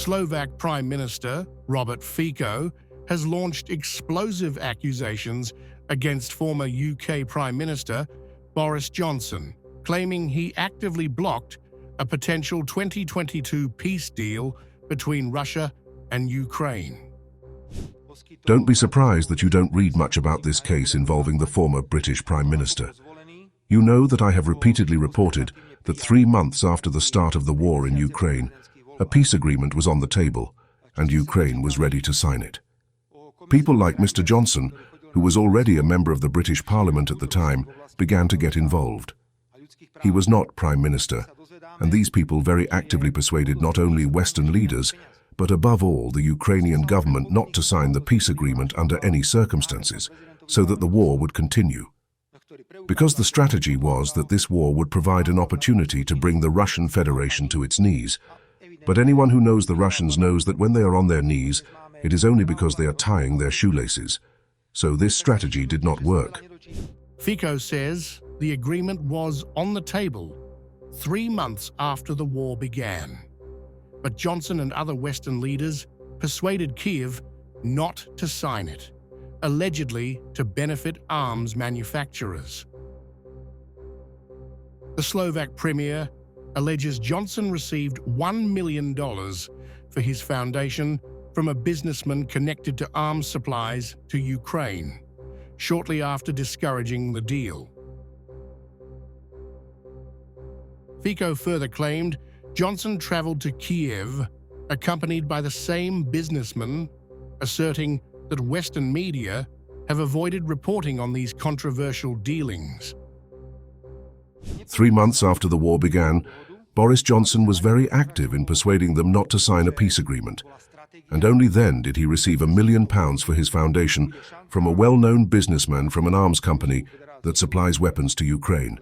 Slovak Prime Minister Robert Fico has launched explosive accusations against former UK Prime Minister Boris Johnson, claiming he actively blocked a potential 2022 peace deal between Russia and Ukraine. Don't be surprised that you don't read much about this case involving the former British Prime Minister. You know that I have repeatedly reported that 3 months after the start of the war in Ukraine, a peace agreement was on the table, and Ukraine was ready to sign it. People like Mr. Johnson, who was already a member of the British Parliament at the time, began to get involved. He was not Prime Minister, and these people very actively persuaded not only Western leaders, but above all the Ukrainian government not to sign the peace agreement under any circumstances, so that the war would continue. Because the strategy was that this war would provide an opportunity to bring the Russian Federation to its knees. But anyone who knows the Russians knows that when they are on their knees, it is only because they are tying their shoelaces. So this strategy did not work. Fico says the agreement was on the table 3 months after the war began. But Johnson and other Western leaders persuaded Kiev not to sign it, allegedly to benefit arms manufacturers. The Slovak premier alleges Johnson received $1 million for his foundation from a businessman connected to arms supplies to Ukraine, shortly after discouraging the deal. Fico further claimed Johnson traveled to Kiev, accompanied by the same businessman, asserting that Western media have avoided reporting on these controversial dealings. 3 months after the war began, Boris Johnson was very active in persuading them not to sign a peace agreement, and only then did he receive £1 million for his foundation from a well-known businessman from an arms company that supplies weapons to Ukraine.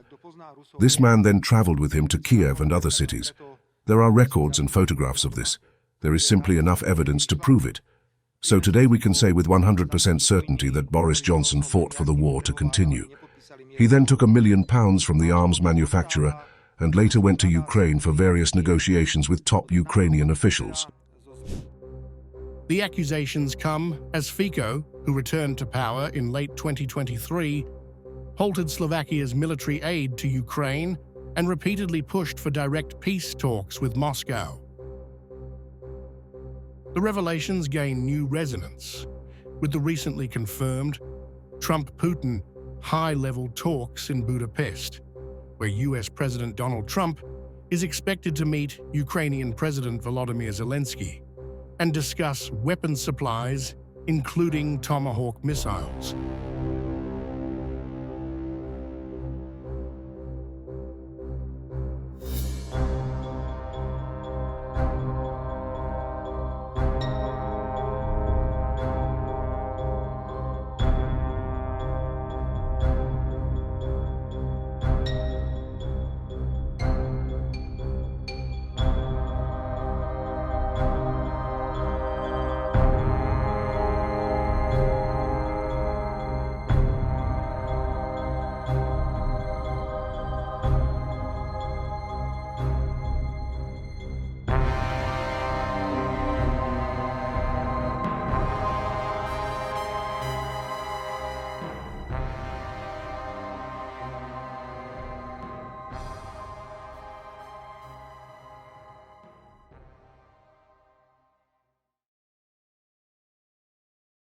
This man then traveled with him to Kiev and other cities. There are records and photographs of this. There is simply enough evidence to prove it. So today we can say with 100% certainty that Boris Johnson fought for the war to continue. He then took £1 million from the arms manufacturer and later went to Ukraine for various negotiations with top Ukrainian officials. The accusations come as Fico, who returned to power in late 2023, halted Slovakia's military aid to Ukraine and repeatedly pushed for direct peace talks with Moscow. The revelations gain new resonance with the recently confirmed Trump-Putin high-level talks in Budapest, where US President Donald Trump is expected to meet Ukrainian President Volodymyr Zelensky and discuss weapons supplies, including Tomahawk missiles.